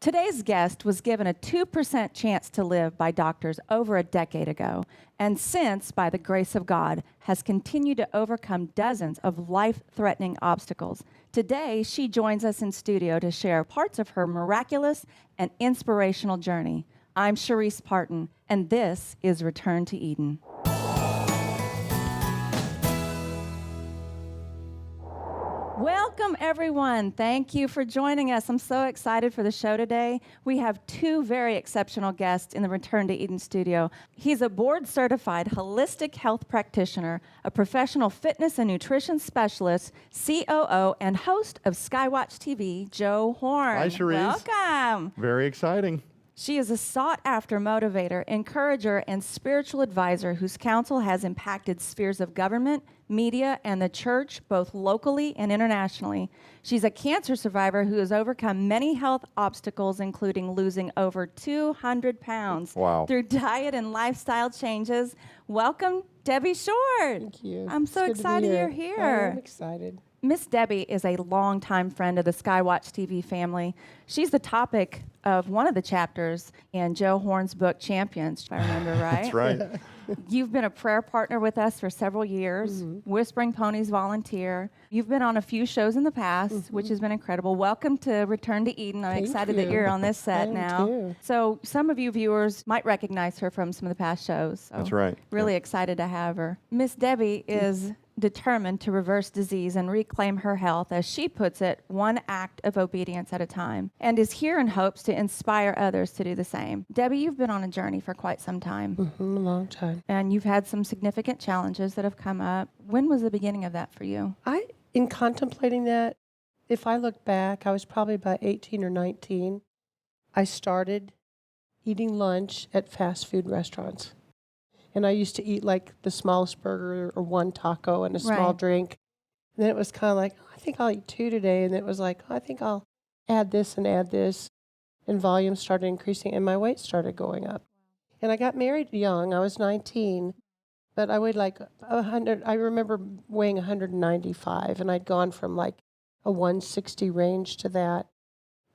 Today's guest was given a 2% chance to live by doctors over a decade ago, and since, by the grace of God, has continued to overcome dozens of life-threatening obstacles. Today, she joins us in studio to share parts of her miraculous and inspirational journey. I'm Sharice Parton, and this is Return to Eden. Welcome, everyone. Thank you for joining us. I'm so excited for the show today. We have two very exceptional guests in the Return to Eden studio. He's a board-certified holistic health practitioner, a professional fitness and nutrition specialist, COO, and host of Skywatch TV, Jo Horn. Hi, Sharice. Welcome. Very exciting. She is a sought-after motivator, encourager, and spiritual advisor whose counsel has impacted spheres of government, media, and the church, both locally and internationally. She's a cancer survivor who has overcome many health obstacles, including losing over 200 pounds through diet and lifestyle changes. Welcome, Debbie Short. Thank you. I'm so excited you're here. I'm excited. Miss Debbie is a longtime friend of the Skywatch TV family. She's the topic of one of the chapters in Jo Horn's book, Champions, if I remember right. That's right. You've been a prayer partner with us for several years, Whispering Ponies volunteer. You've been on a few shows in the past, which has been incredible. Welcome to Return to Eden. I'm excited that you're on this set now. Too. So some of you viewers might recognize her from some of the past shows. So That's right. Really excited to have her. Miss Debbie is determined to reverse disease and reclaim her health, as she puts it, one act of obedience at a time, and is here in hopes to inspire others to do the same. Debbie, you've been on a journey for quite some time. A long time. And you've had some significant challenges that have come up. When was the beginning of that for you? In contemplating that, if I look back, I was probably about 18 or 19. I started eating lunch at fast food restaurants. And I used to eat like the smallest burger or one taco and a small drink. And then it was kind of like, I think I'll eat two today. And it was like, I think I'll add this and add this. And volume started increasing and my weight started going up. And I got married young. I was 19. But I weighed like 100. I remember weighing 195. And I'd gone from like a 160 range to that.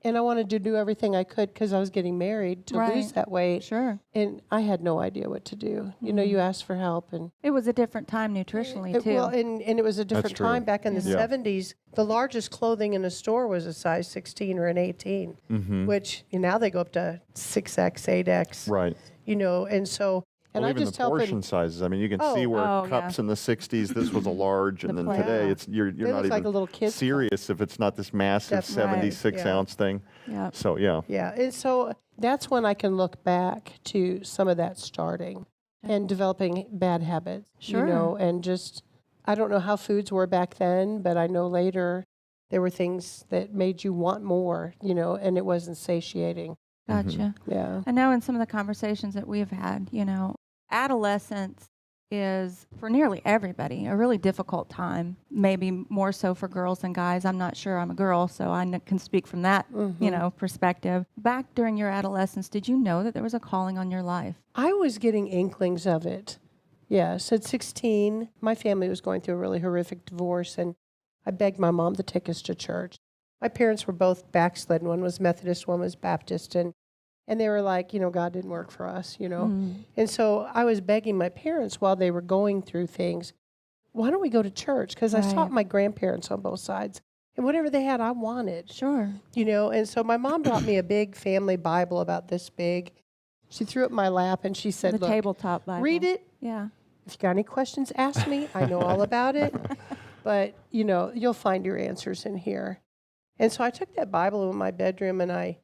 And I wanted to do everything I could because I was getting married to lose that weight. Sure. And I had no idea what to do. You know, you asked for help. And it was a different time nutritionally, too. Well, and it was a different time back in the 70s. The largest clothing in a store was a size 16 or an 18, which now they go up to 6X, 8X. Right. You know, and so... And well, I even just the portion sizes. I mean, you can see where cups in the 60s, this was a large, and then today you're not even like a little kid's serious if it's not this massive 76-ounce thing. Yeah. So, yeah. Yeah, and so that's when I can look back to some of that starting and developing bad habits. Sure. You know, and just, I don't know how foods were back then, but I know later there were things that made you want more, you know, and it wasn't satiating. Gotcha. Yeah. I know in some of the conversations that we've had, you know, adolescence is, for nearly everybody, a really difficult time, maybe more so for girls than guys. I'm not sure. I'm a girl, so I can speak from that, you know, perspective. Back during your adolescence, did you know that there was a calling on your life? I was getting inklings of it. Yes. At 16, my family was going through a really horrific divorce, and I begged my mom to take us to church. My parents were both backslidden. One was Methodist, one was Baptist, and they were like, you know, God didn't work for us, you know. And so I was begging my parents while they were going through things, why don't we go to church? Because I saw my grandparents on both sides. And whatever they had, I wanted. Sure. You know, and so my mom brought me a big family Bible about this big. She threw it in my lap and she said, The look, tabletop Bible. read it. Yeah. If you got any questions, ask me. I know all about it. But, you know, you'll find your answers in here. And so I took that Bible in my bedroom and I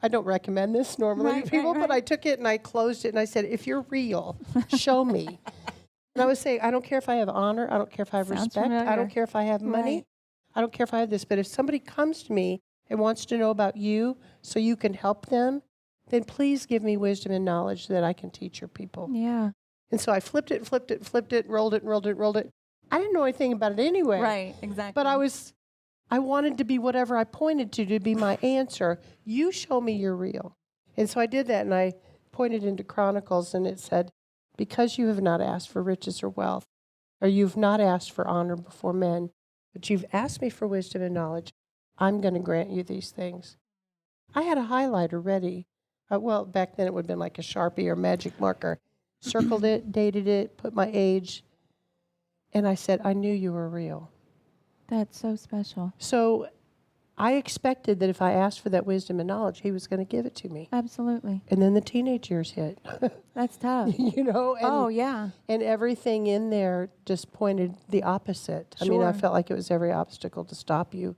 don't recommend this normally to people, but I took it and I closed it and I said, if you're real, show me. And I would say, I don't care if I have honor. I don't care if I have respect. Familiar. I don't care if I have money. I don't care if I have this. But if somebody comes to me and wants to know about you so you can help them, then please give me wisdom and knowledge that I can teach your people. Yeah. And so I flipped it, rolled it. I didn't know anything about it anyway. Right, exactly. But I wanted to be whatever I pointed to be my answer. You show me you're real. And so I did that, and I pointed into Chronicles, and it said, because you have not asked for riches or wealth, or you've not asked for honor before men, but you've asked me for wisdom and knowledge, I'm going to grant you these things. I had a highlighter ready. Well, back then it would have been like a Sharpie or magic marker. Circled it, dated it, put my age, and I said, I knew you were real. That's so special. So I expected that if I asked for that wisdom and knowledge, he was going to give it to me. Absolutely. And then the teenage years hit, That's tough. you know? And, Oh, yeah. and everything in there just pointed the opposite. I mean, I Sure. felt like it was every obstacle to stop you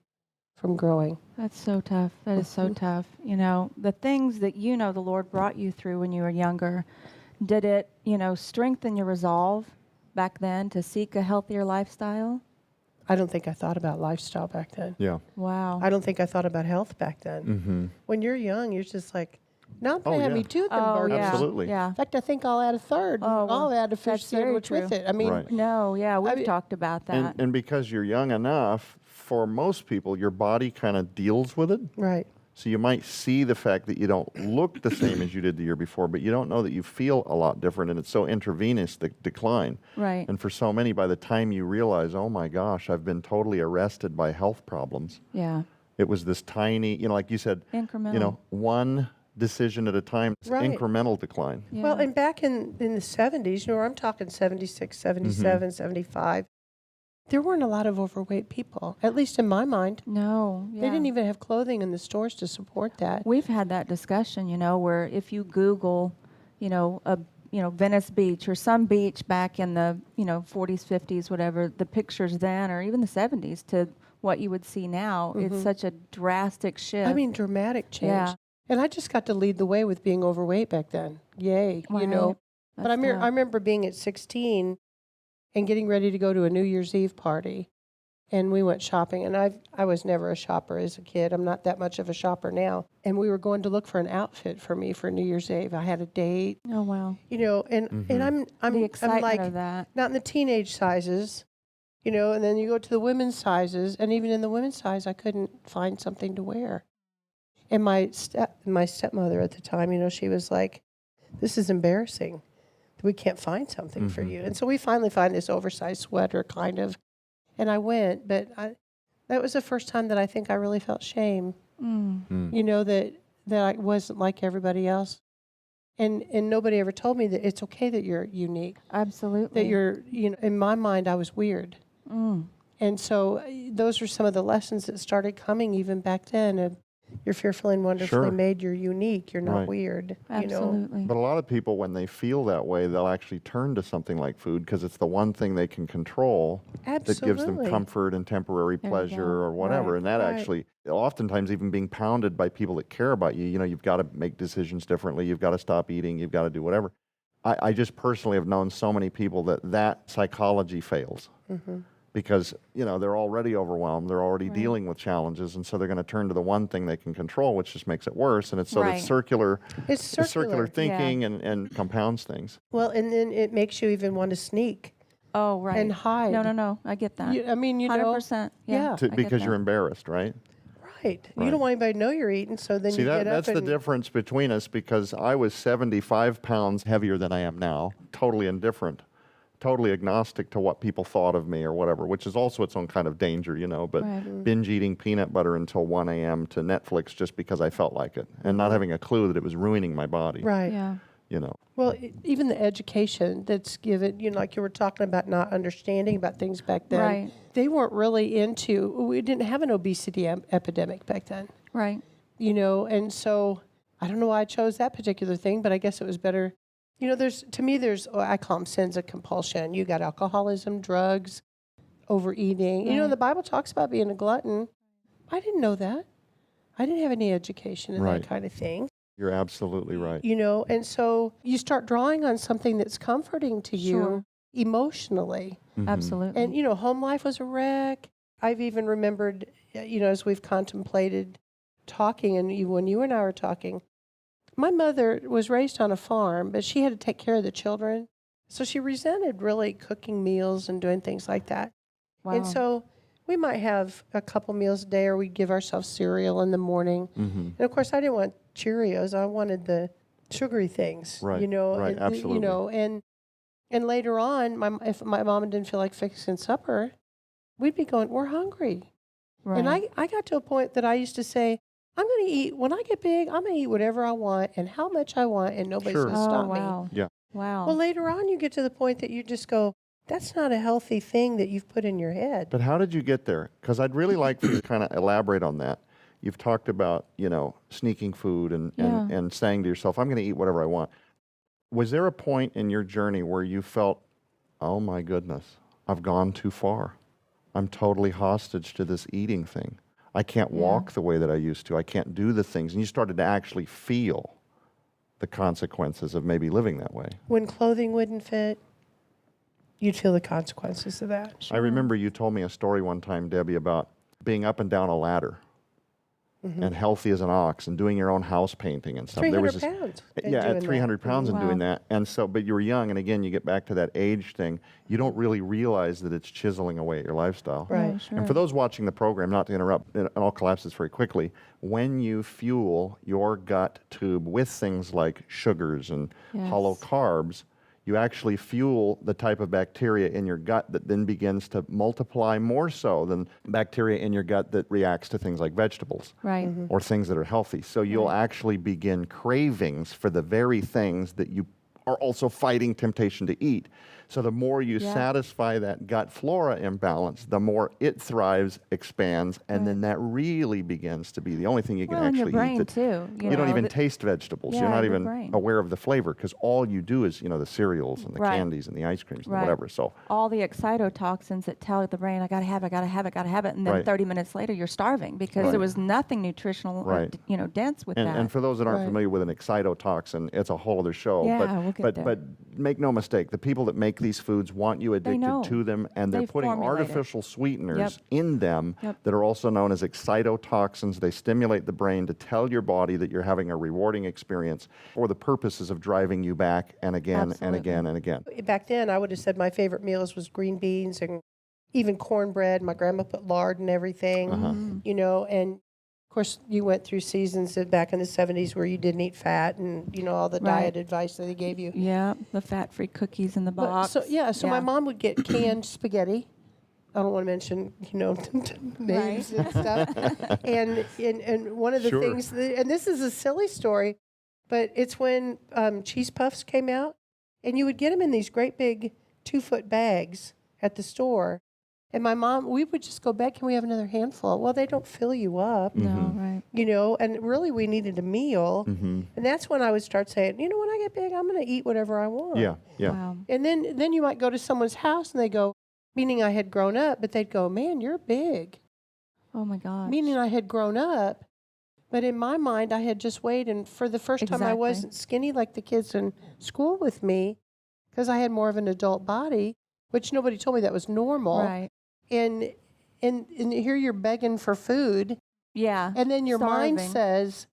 from growing. That's so tough. That is so tough. You know, the things that you know the Lord brought you through when you were younger, did it, you know, strengthen your resolve back then to seek a healthier lifestyle? I don't think I thought about lifestyle back then. Yeah. Wow. I don't think I thought about health back then. Mm-hmm. When you're young, you're just like, now I'm going Oh, to have yeah. me tooth and Oh, burgers. yeah. Absolutely. Yeah. In fact, I think I'll add a third. Oh, well, I'll add a fish that's very sandwich true. with it. I mean, Right. No, yeah, we've mean- talked about that. And because you're young enough, for most people, your body kind of deals with it. right. So you might see the fact that you don't look the same as you did the year before, but you don't know that you feel a lot different, and it's so intravenous, the decline. Right. And for so many, by the time you realize, oh my gosh, I've been totally arrested by health problems, Yeah. it was this tiny, you know, like you said, Incremental. you know, one decision at a time, it's Right. incremental decline. Yeah. Well, and back in the 70s, you know, I'm talking 76, 77, 75, there weren't a lot of overweight people, at least in my mind. no. They Yeah. didn't even have clothing in the stores to support that. We've had that discussion, you know, where if you Google, you know, Venice Beach or some beach back in the, 40s, 50s, whatever, the pictures then or even the 70s to what you would see now, it's such a drastic shift. I mean, dramatic change. Yeah. And I just got to lead the way with being overweight back then. Yay, you know. Right. But That's I tough. remember being at 16 and getting ready to go to a New Year's Eve party. And we went shopping. And I was never a shopper as a kid. I'm not that much of a shopper now. And we were going to look for an outfit for me for New Year's Eve. I had a date, Oh, wow. you know, and I'm The excitement I'm like, of that. not in the teenage sizes, you know, and then you go to the women's sizes. And even in the women's size, I couldn't find something to wear. And my stepmother at the time, you know, she was like, this is embarrassing. We can't find something for you. And so we finally find this oversized sweater kind of. And I went, but that was the first time that I think I really felt shame, you know, that I wasn't like everybody else. And nobody ever told me that it's okay that you're unique, Absolutely. that you're, you know, in my mind, I was weird. And so those are some of the lessons that started coming even back then. You're fearfully and wonderfully Sure. made. You're unique. You're not Right. weird. You know. Absolutely. But a lot of people, when they feel that way, they'll actually turn to something like food because it's the one thing they can control that gives them Absolutely. comfort and temporary There you pleasure go. or whatever. Right, And that right. actually, oftentimes, even being pounded by people that care about you, you know, you've got to make decisions differently. You've got to stop eating. You've got to do whatever. I just personally have known so many people that psychology fails. Because, you know, they're already overwhelmed, they're already Right. dealing with challenges, and so they're going to turn to the one thing they can control, which just makes it worse. And it's sort Right. of circular, It's circular. thinking and compounds things. Well, and then it makes you even want to sneak Oh, right. and hide. No. I get that. I mean, you know, 100%. Yeah. Yeah. I get Because you're that. embarrassed, right? right. You Right. don't want anybody to know you're eating, so then See, you get up that's the and difference between us because I was 75 pounds heavier than I am now, totally indifferent, totally agnostic to what people thought of me or whatever, which is also its own kind of danger, you know. But Right. binge eating peanut butter until 1 a.m. to Netflix just because I felt like it and not having a clue that it was ruining my body, right. Yeah. you know. Well, even the education that's given, you know, like you were talking about not understanding about things back then. Right. They weren't really into. We didn't have an obesity epidemic back then, Right. you know, and so I don't know why I chose that particular thing, but I guess it was better. You know, there's I call them sins of compulsion. You got alcoholism, drugs, overeating. You know, Right. the Bible talks about being a glutton. I didn't know that. I didn't have any education in Right. that kind of thing. You're absolutely right. You know, and so you start drawing on something that's comforting to you Sure. emotionally. Absolutely. And, you know, home life was a wreck. I've even remembered, you know, as we've contemplated talking, and when you and I were talking, my mother was raised on a farm, but she had to take care of the children. So she resented really cooking meals and doing things like that. wow. And so we might have a couple meals a day, or we'd give ourselves cereal in the morning. And of course, I didn't want Cheerios. I wanted the sugary things, Right, you know. right, and, absolutely. You know, and later on, if my mom didn't feel like fixing supper, we'd be going, we're hungry. right. And I got to a point that I used to say, I'm going to eat, when I get big, I'm going to eat whatever I want and how much I want, and nobody's Sure. going to Oh, stop wow. me. Yeah. Wow. Well, later on, you get to the point that you just go, that's not a healthy thing that you've put in your head. But how did you get there? Because I'd really like for you to kind of elaborate on that. You've talked about, sneaking food and, Yeah. and saying to yourself, I'm going to eat whatever I want. Was there a point in your journey where you felt, oh my goodness, I've gone too far? I'm totally hostage to this eating thing. I can't Yeah. walk the way that I used to. I can't do the things. And you started to actually feel the consequences of maybe living that way. When clothing wouldn't fit, you'd feel the consequences of that. I remember you told me a story one time, Debbie, about being up and down a ladder and healthy as an ox and doing your own house painting and stuff. 300 this, pounds. and yeah, doing at that. 300 pounds and Wow. doing that. And so, but you were young, and again, you get back to that age thing. You don't really realize that it's chiseling away at your lifestyle. Right. Yeah, sure. And for those watching the program, not to interrupt, and I'll collapse this very quickly, when you fuel your gut tube with things like sugars and hollow Yes. carbs, you actually fuel the type of bacteria in your gut that then begins to multiply more so than bacteria in your gut that reacts to things like vegetables Right. or things that are healthy. So you'll actually begin cravings for the very things that you are also fighting temptation to eat. So the more you Yeah. satisfy that gut flora imbalance, the more it thrives, expands, and then that really begins to be the only thing you can Well, and actually your eat. brain that too. you don't know, even that- taste vegetables. You're Yeah, not your even brain. aware of the flavor because all you do is, the cereals and the Right. candies and the ice creams and Right. whatever. So all the excitotoxins that tell the brain, I gotta have it, gotta have it, gotta have it, and then Right. 30 minutes later you're starving because Right. there was nothing nutritional, Right. or, dense with and, that. and for those that aren't Right. familiar with an excitotoxin, it's a whole other show. Yeah, but we'll get but there. but make no mistake, the people that make these foods want you addicted know. to them, and they're They putting formulate it. artificial sweeteners Yep. in them Yep. that are also known as excitotoxins. They stimulate the brain to tell your body that you're having a rewarding experience for the purposes of driving you back and again and Absolutely. again and again. Back then, I would have said my favorite meals was green beans and even cornbread. My grandma put lard and everything, and of course, you went through seasons back in the 70s where you didn't eat fat and, all the Right. diet advice that they gave you. Yeah, the fat-free cookies in the But box. so my mom would get canned spaghetti. I don't want to mention, names and stuff. And one of the Sure. things, and this is a silly story, but it's when cheese puffs came out, and you would get them in these great big 2-foot bags at the store. And my mom, we would just go back, can we have another handful? Well, they don't fill you up, No, right. and really we needed a meal. Mm-hmm. And that's when I would start saying, when I get big, I'm going to eat whatever I want. Yeah, yeah. Wow. And then you might go to someone's house and they go, meaning I had grown up, but they'd go, man, you're big. Oh my gosh. Meaning I had grown up, but in my mind I had just weighed, and for the first time I Exactly. wasn't skinny like the kids in school with me because I had more of an adult body, which nobody told me that was normal. Right. And here you're begging for food, Yeah. and then your mind Starving. says,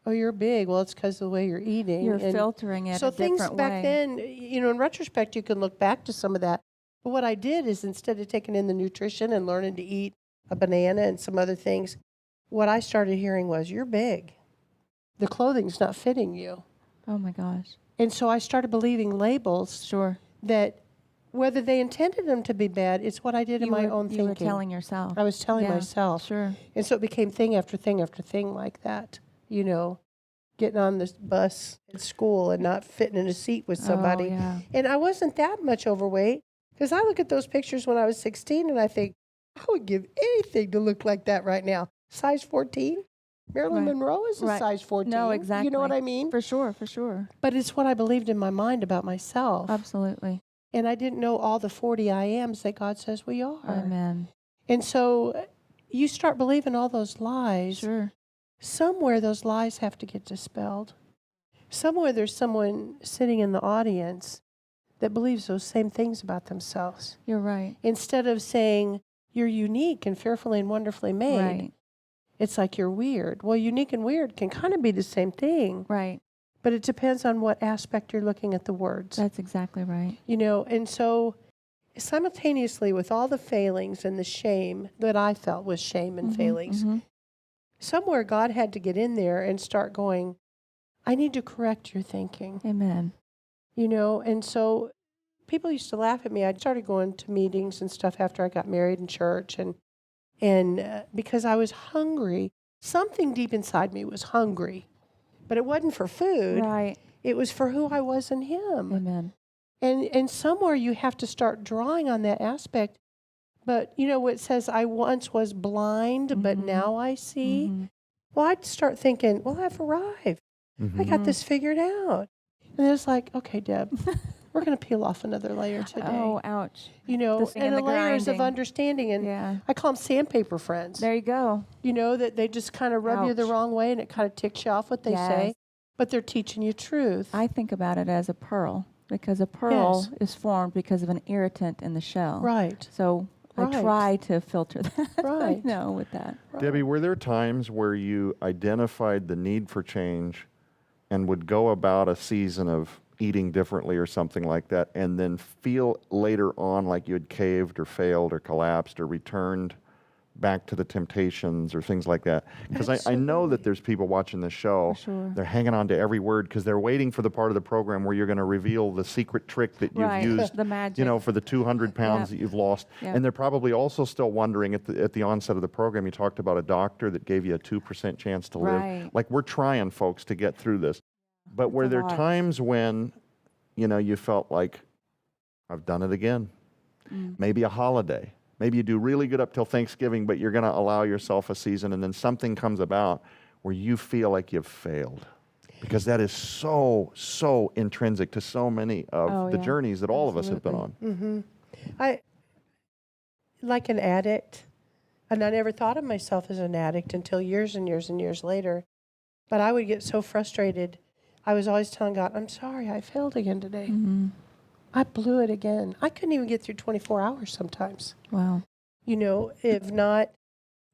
oh, you're big. Well, it's because of the way you're eating. You're And filtering it so a things different back way. then, in retrospect, you can look back to some of that. But what I did is instead of taking in the nutrition and learning to eat a banana and some other things, what I started hearing was, you're big. The clothing's not fitting you. Oh my gosh. And so I started believing labels Sure. that whether they intended them to be bad, it's what I did in You my were, own you thinking. were telling yourself. I was telling Yeah, myself. Sure. And so it became thing after thing after thing like that, getting on this bus at school and not fitting in a seat with somebody. Oh, yeah. And I wasn't that much overweight because I look at those pictures when I was 16 and I think, I would give anything to look like that right now. Size 14? Marilyn Right. Monroe is a Right. size 14. No, You know what exactly. I mean? For sure. For sure. But it's what I believed in my mind about myself. Absolutely. And I didn't know all the 40 I ams that God says we are. Amen. And so you start believing all those lies. Sure. Somewhere those lies have to get dispelled. Somewhere there's someone sitting in the audience that believes those same things about themselves. You're right. Instead of saying, you're unique and fearfully and wonderfully made, Right. it's like you're weird. Well, unique and weird can kind of be the same thing, Right. but it depends on what aspect you're looking at the words. That's exactly right. And so simultaneously with all the failings and the shame that I felt was shame and Mhm, failings, mhm. somewhere God had to get in there and start going, I need to correct your thinking, Amen. And so people used to laugh at me. I started going to meetings and stuff after I got married in church, and because I was hungry something deep inside me was hungry, but it wasn't for food. Right. It was for who I was in Him. Amen. And somewhere you have to start drawing on that aspect. But you know what it says, I once was blind, but now I see. Mhm. Well, I'd start thinking, well, I've arrived. I got this figured out. And it's like, okay, Deb, we're going to peel off another layer today. Oh, ouch. You know, The and the layers of grinding. understanding. And Yeah. I call them sandpaper friends. There you go. You know, that they just kind of rub you the Ouch. wrong way and it kind of ticks you off what they say. Yes. But they're teaching you truth. I think about it as a pearl because a pearl Yes. is formed because of an irritant in the shell. Right. So I Right. try to filter that. Right. No, with that. Debbie, were there times where you identified the need for change and would go about a season of eating differently or something like that, and then feel later on like you had caved or failed or collapsed or returned back to the temptations or things like that? Because I know that there's people watching this show. For sure. They're hanging on to every word because they're waiting for the part of the program where you're going to reveal the secret trick that you've Right. used, The magic. you know, for the 200 pounds Yep. that you've lost. Yep. And they're probably also still wondering at the onset of the program, you talked about a doctor that gave you a 2% chance to live. Right. Like, we're trying, folks, to get through this. But were a there lot. times when, you know, you felt like, I've done it again? Maybe a holiday. Maybe you do really good up till Thanksgiving, but you're going to allow yourself a season, and then something comes about where you feel like you've failed. Because that is so intrinsic to so many of Oh, the yeah. journeys that all of us have been on. I, like an addict, and I never thought of myself as an addict until years and years and years later. But I would get so frustrated. I was always telling God, I'm sorry, I failed again today. I blew it again. I couldn't even get through 24 hours sometimes. Wow. You know, if not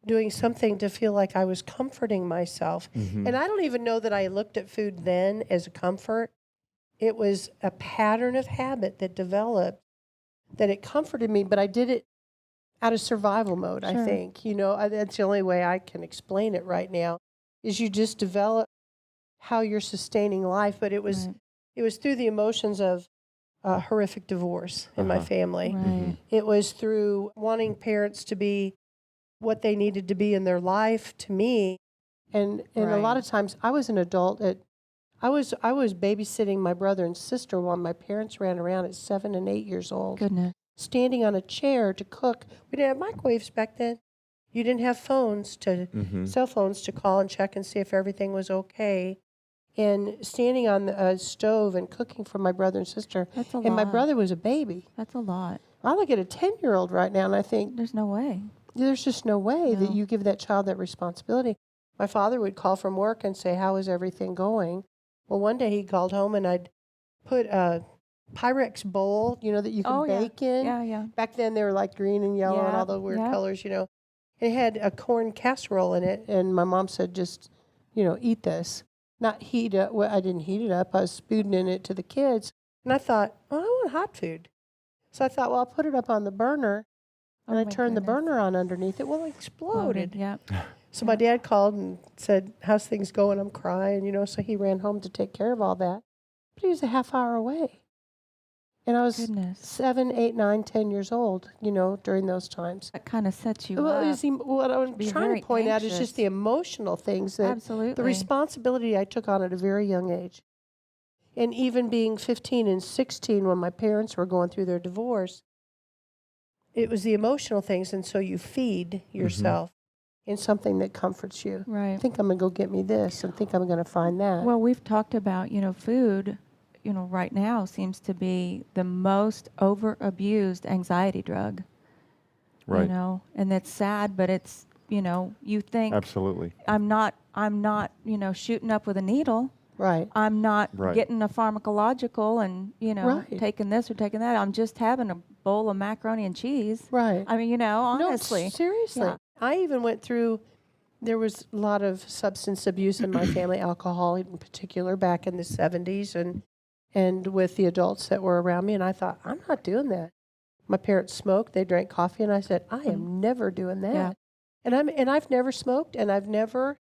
doing something to feel like I was comforting myself. And I don't even know that I looked at food then as a comfort. It was a pattern of habit that developed that it comforted me, but I did it out of survival mode, I Sure. think. You know, that's the only way I can explain it right now, is you just develop how you're sustaining life. But it was Right. it was through the emotions of a horrific divorce in my family. Right. It was through wanting parents to be what they needed to be in their life to me. And a lot Right. of times I was an adult I was babysitting my brother and sister while my parents ran around at 7 and 8 years old, Goodness. standing on a chair to cook. We didn't have microwaves back then. You didn't have phones cell phones to call and check and see if everything was okay. And standing on the stove and cooking for my brother and sister. That's a And my lot. brother was a baby. That's a lot. I look at a 10-year-old right now and I think, There's no way. there's just no way that No. you give that child that responsibility. My father would call from work and say, how is everything going? Well, one day he called home and I'd put a Pyrex bowl, you know, that you can Oh, yeah. bake in. Yeah, yeah. Back then they were like green and yellow and all Yep, the weird yep. colors, you know. It had a corn casserole in it. And my mom said, just, you know, eat this. Not heat it. Well, I didn't heat it up. I was spooning it to the kids. And I thought, well, I want hot food. So I thought, well, I'll put it up on the burner. And Oh, I my turned the goodness. burner on underneath it. Well, it exploded. Yep. So my dad called and said, how's things going? I'm crying, you know. So he ran home to take care of all that. But he was a half hour away. And I was Goodness. 7, 8, 9, 10 years old, you know, during those times. That kind of sets you Well, up. what I'm be trying very to point out is anxious. just the emotional things that Absolutely. the responsibility I took on at a very young age. And even being 15 and 16 when my parents were going through their divorce, it was the emotional things. And so you feed yourself in something that comforts you. Right. I think I'm going to go get me this and think I'm going to find that. Well, we've talked about, food, right now seems to be the most over-abused anxiety drug. Right. And that's sad, but it's, you think Absolutely. I'm not, shooting up with a needle. Right. I'm not Right. getting a pharmacological and, Right. taking this or taking that. I'm just having a bowl of macaroni and cheese. Right. I mean, honestly. No, seriously. Yeah. I even went through, there was a lot of substance abuse in my family, alcohol in particular, back in the 70s and with the adults that were around me. And I thought, I'm not doing that. My parents smoked, they drank coffee, and I said, I am never doing that. Yeah. And I've never smoked and I've never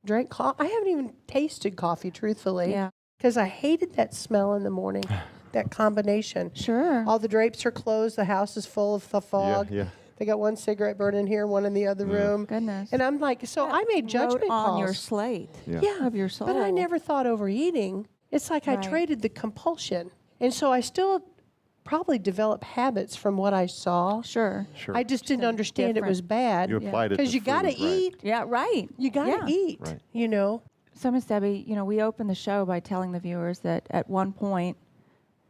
drank coffee. I haven't even tasted coffee, truthfully, Yeah. because I hated that smell in the morning, that combination. Sure. All the drapes are closed, the house is full of the fog. Yeah. They got one cigarette burning here, one in the other room. Goodness. And I'm like, so I made judgment Wrote on calls. your slate Yeah, of your soul. but I never thought overeating. It's like I Right. traded the compulsion. And so I still probably developed habits from what I saw. Sure. Sure. I just didn't understand it was bad. you applied it Because to you got to food, right. eat. Yeah, right. You got to Yeah. eat, Right. you know. So, Miss Debbie, we opened the show by telling the viewers that at one point,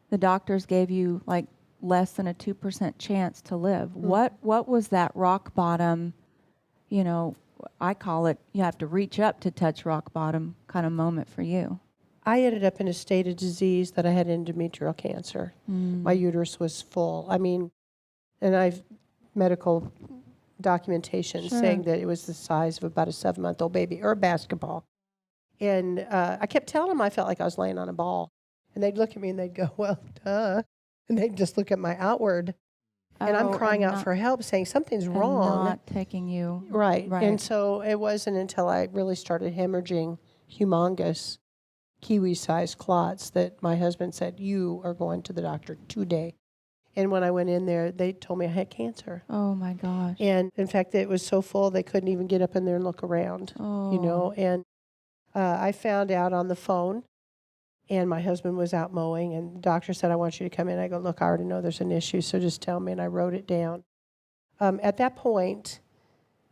the doctors gave you like less than a 2% chance to live. What was that rock bottom, I call it, you have to reach up to touch rock bottom kind of moment for you? I ended up in a state of disease that I had endometrial cancer. My uterus was full. I mean, and I've medical documentation Sure. saying that it was the size of about a 7-month-old baby or a basketball. And I kept telling them I felt like I was laying on a ball. And they'd look at me and they'd go, well, duh. And they'd just look at my outward. And I'm crying out for help saying something's and wrong. not taking you. Right. Right. And so it wasn't until I really started hemorrhaging humongous kiwi-sized clots that my husband said, you are going to the doctor today. And when I went in there, they told me I had cancer. Oh, my gosh. And in fact, it was so full they couldn't even get up in there and look around, Oh. And I found out on the phone, and my husband was out mowing, and the doctor said, I want you to come in. I go, look, I already know there's an issue, so just tell me. And I wrote it down. At that point,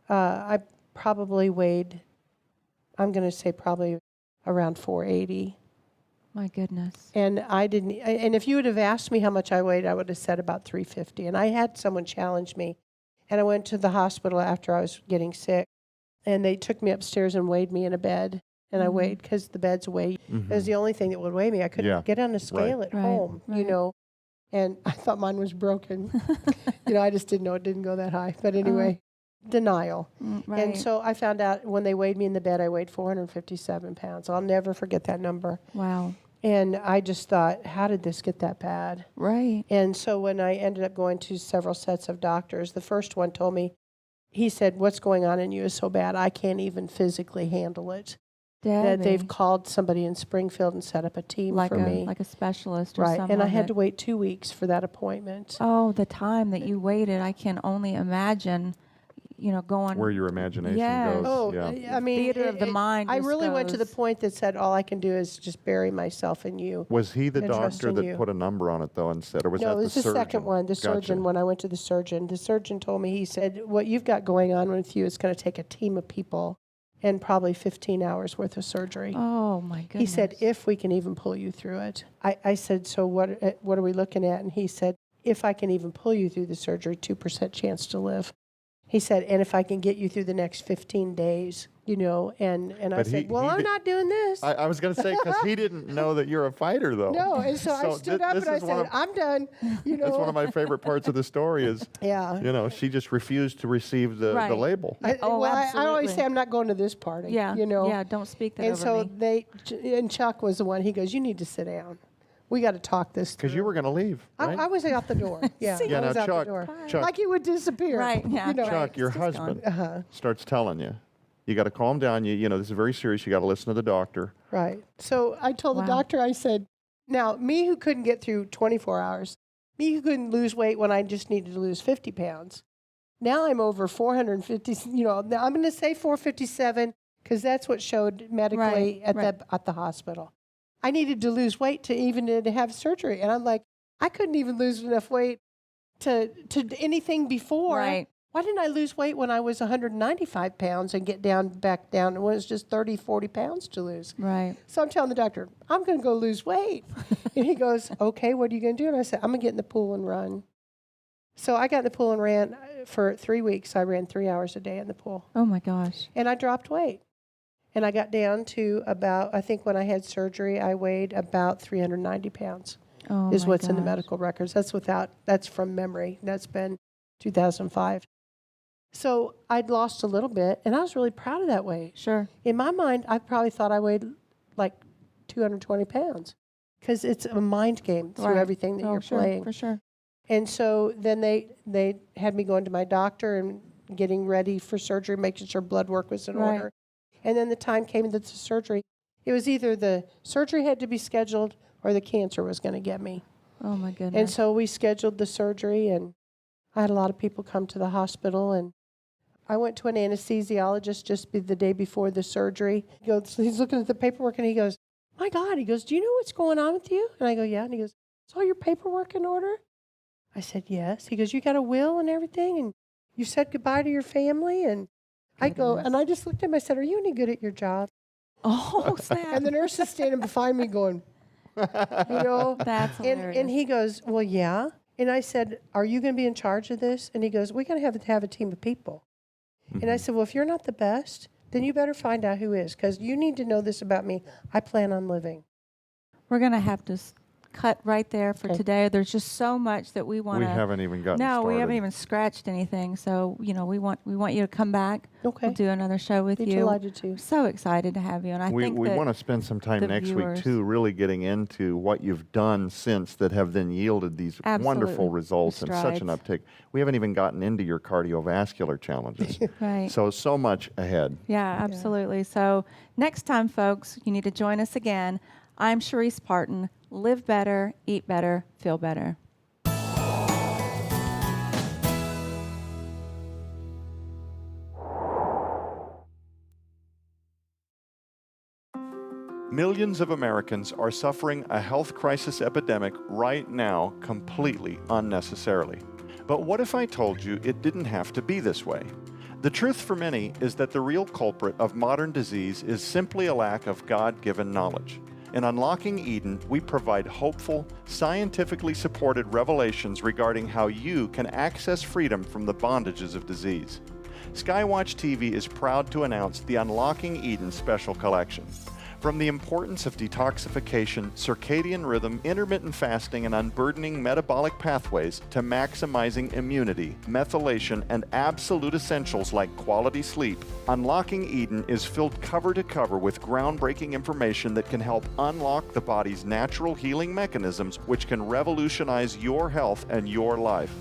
I probably weighed, I'm going to say probably around 480. My goodness. And I didn't, and if you would have asked me how much I weighed, I would have said about 350. And I had someone challenge me. And I went to the hospital after I was getting sick, and they took me upstairs and weighed me in a bed. And I weighed, because the beds weigh. It was the only thing that would weigh me. I couldn't Yeah. get on a scale at Right, home, right. And I thought mine was broken. I just didn't know it didn't go that high. But anyway, denial. Right. And so I found out when they weighed me in the bed, I weighed 457 pounds. I'll never forget that number. Wow. And I just thought, how did this get that bad? Right. And so when I ended up going to several sets of doctors, the first one told me, he said, what's going on in you is so bad, I can't even physically handle it. That they've Debbie, called somebody in Springfield and set up a team like for me. a specialist or Right. someone. And I had that- to wait 2 weeks for that appointment. Oh, the time that you waited, I can only imagine, going. Where your imagination Yes. goes. Oh, yeah. I mean, Theater of the mind I just really went to the goes- point that said, all I can do is just bury myself in you. Was he the And trust doctor in that you. put a number on it, though, and said, or was No, that it the was the surgeon? second one, the surgeon. Gotcha. When I went to the surgeon told me, he said, what you've got going on with you is going to take a team of people and probably 15 hours worth of surgery. Oh my goodness. He said, if we can even pull you through it. I said, so what are we looking at? And he said, if I can even pull you through the surgery, 2% chance to live. He said, and if I can get you through the next 15 days, and I But said, well, I'm not doing this. I was going to say, because he didn't know that you're a fighter, though. No, and so I stood up this and I is one said, of- I'm done. That's one of my favorite parts of the story is, Yeah. she just refused to receive the Right. label. I always absolutely. say I'm not going to this party. Yeah. You know. Yeah. Don't speak that And over so me. and Chuck was the one. He goes, "You need to sit down. We got to talk this through." Because you were going to leave, right? I was out the door. Yeah, See? I Yeah, was now, out Chuck- the door. Chuck- Like he would disappear. Right, yeah. You know. Chuck, Chuck, your it's just husband, Uh-huh. starts telling you, you got to calm down. You know, this is very serious. You got to listen to the doctor. Right. So I told Wow. the doctor, I said, now, me who couldn't get through 24 hours, me who couldn't lose weight when I just needed to lose 50 pounds, now I'm over 450, now I'm going to say 457 because that's what showed medically Right, right. at the hospital. I needed to lose weight to even to have surgery. And I'm like, I couldn't even lose enough weight to anything before. Right. Why didn't I lose weight when I was 195 pounds and get back down when it was just 30, 40 pounds to lose? Right. So I'm telling the doctor, I'm going to go lose weight. And he goes, okay, what are you going to do? And I said, I'm going to get in the pool and run. So I got in the pool and ran for 3 weeks. I ran 3 hours a day in the pool. Oh my gosh. And I dropped weight. And I got down to about, I think when I had surgery, I weighed about 390 pounds Oh is my what's in the gosh. medical records. That's from memory. That's been 2005. So I'd lost a little bit, and I was really proud of that weight. Sure. In my mind, I probably thought I weighed like 220 pounds because it's a mind game through Right. everything that Oh, you're sure, playing. for sure. And so then they had me going to my doctor and getting ready for surgery, making sure blood work was in Right. order. And then the time came that the surgery, it was either the surgery had to be scheduled or the cancer was going to get me. Oh my goodness. And so we scheduled the surgery, and I had a lot of people come to the hospital, and I went to an anesthesiologist just the day before the surgery. He's looking at the paperwork, and he goes, my God, he goes, do you know what's going on with you? And I go, yeah. And he goes, is all your paperwork in order? I said, yes. He goes, you got a will and everything, and you said goodbye to your family? And I go, and I just looked at him, I said, are you any good at your job? Oh, snap. And the nurse is standing behind me going, That's hilarious. and he goes, well, yeah. And I said, are you going to be in charge of this? And he goes, we got to have a team of people. And I said, well, if you're not the best, then you better find out who is, because you need to know this about me. I plan on living. We're going to have to cut right there for Okay. today. There's just so much that we want We to. haven't even gotten No, started. we haven't even scratched anything. So, we want you to come back. Okay. We'll do another show with Be you. delighted to. We're so excited to have you. And I We think that want to spend some time the next viewers- week, too, really getting into what you've done since that have then yielded these wonderful Absolutely. results and such an Strides. uptick. We haven't even gotten into your cardiovascular challenges. Right. So much ahead. Yeah, absolutely. So next time, folks, you need to join us again. I'm Sharice Parton. Live better, eat better, feel better. Millions of Americans are suffering a health crisis epidemic right now completely unnecessarily. But what if I told you it didn't have to be this way? The truth for many is that the real culprit of modern disease is simply a lack of God-given knowledge. In Unlocking Eden, we provide hopeful, scientifically supported revelations regarding how you can access freedom from the bondages of disease. Skywatch TV is proud to announce the Unlocking Eden Special Collection. From the importance of detoxification, circadian rhythm, intermittent fasting, and unburdening metabolic pathways to maximizing immunity, methylation, and absolute essentials like quality sleep, Unlocking Eden is filled cover to cover with groundbreaking information that can help unlock the body's natural healing mechanisms, which can revolutionize your health and your life.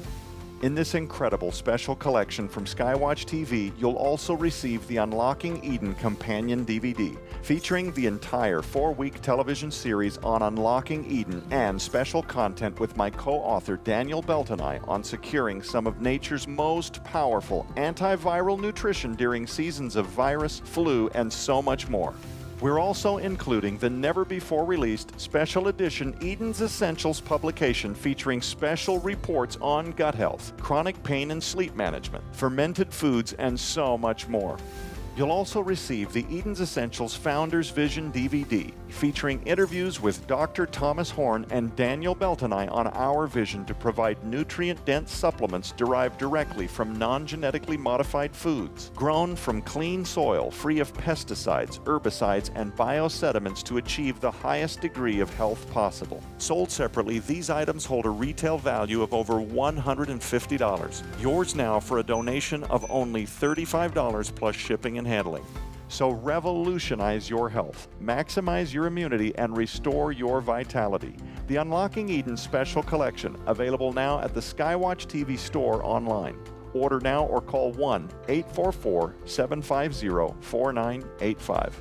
In this incredible special collection from Skywatch TV, you'll also receive the Unlocking Eden Companion DVD, featuring the entire 4-week television series on Unlocking Eden and special content with my co-author Daniel Beltonai on securing some of nature's most powerful antiviral nutrition during seasons of virus, flu, and so much more. We're also including the never-before-released special edition Eden's Essentials publication featuring special reports on gut health, chronic pain and sleep management, fermented foods, and so much more. You'll also receive the Eden's Essentials Founder's Vision DVD, featuring interviews with Dr. Thomas Horn and Daniel Beltonai on our vision to provide nutrient-dense supplements derived directly from non-genetically modified foods, grown from clean soil free of pesticides, herbicides, and biosediments to achieve the highest degree of health possible. Sold separately, these items hold a retail value of over $150. Yours now for a donation of only $35 plus shipping and handling. So revolutionize your health, maximize your immunity, and restore your vitality. The Unlocking Eden Special Collection, available now at the Skywatch TV store online. Order now or call 1-844-750-4985.